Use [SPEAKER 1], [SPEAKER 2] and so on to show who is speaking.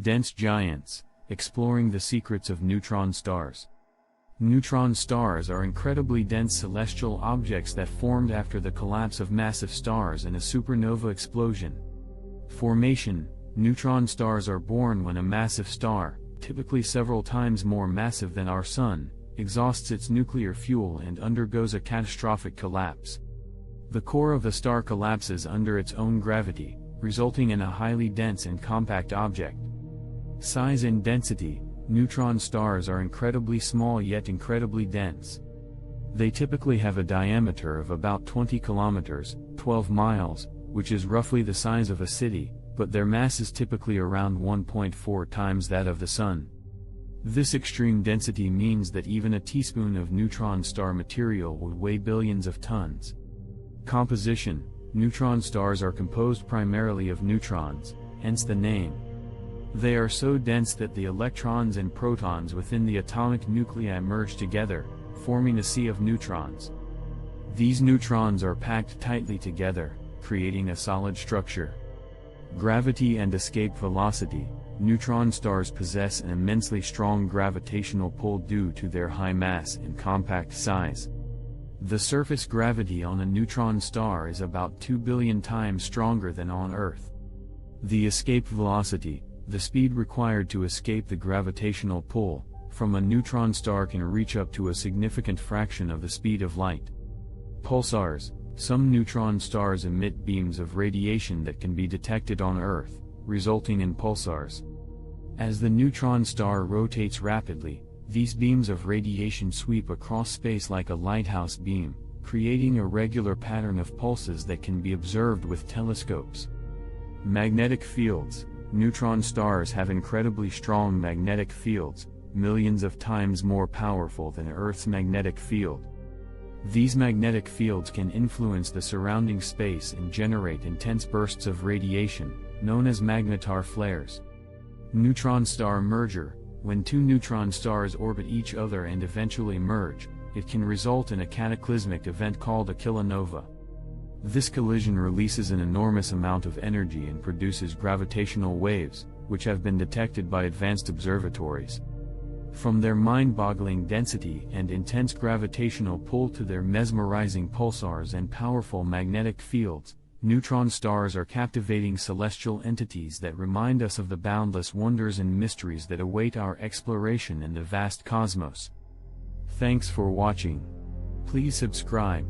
[SPEAKER 1] Dense giants, exploring the secrets of neutron stars. Neutron stars are incredibly dense celestial objects that formed after the collapse of massive stars in a supernova explosion. Formation: neutron stars are born when a massive star, typically several times more massive than our Sun, exhausts its nuclear fuel and undergoes a catastrophic collapse. The core of the star collapses under its own gravity, resulting in a highly dense and compact object. Size and density: neutron stars are incredibly small yet incredibly dense. They typically have a diameter of about 20 kilometers, 12 miles, which is roughly the size of a city, but their mass is typically around 1.4 times that of the Sun. This extreme density means that even a teaspoon of neutron star material would weigh billions of tons. Composition: neutron stars are composed primarily of neutrons, hence the name. They are so dense that the electrons and protons within the atomic nuclei merge together, forming a sea of neutrons. These neutrons are packed tightly together, creating a solid structure. Gravity and escape velocity: neutron stars possess an immensely strong gravitational pull due to their high mass and compact size. The surface gravity on a neutron star is about 2 billion times stronger than on Earth. The escape velocity, the speed required to escape the gravitational pull, from a neutron star can reach up to a significant fraction of the speed of light. Pulsars: some neutron stars emit beams of radiation that can be detected on Earth, resulting in pulsars. As the neutron star rotates rapidly, these beams of radiation sweep across space like a lighthouse beam, creating a regular pattern of pulses that can be observed with telescopes. Magnetic fields: neutron stars have incredibly strong magnetic fields, millions of times more powerful than Earth's magnetic field. These magnetic fields can influence the surrounding space and generate intense bursts of radiation, known as magnetar flares. Neutron star merger: when two neutron stars orbit each other and eventually merge, it can result in a cataclysmic event called a kilonova. This collision releases an enormous amount of energy and produces gravitational waves, which have been detected by advanced observatories. From their mind-boggling density and intense gravitational pull to their mesmerizing pulsars and powerful magnetic fields, neutron stars are captivating celestial entities that remind us of the boundless wonders and mysteries that await our exploration in the vast cosmos. Thanks for watching. Please subscribe.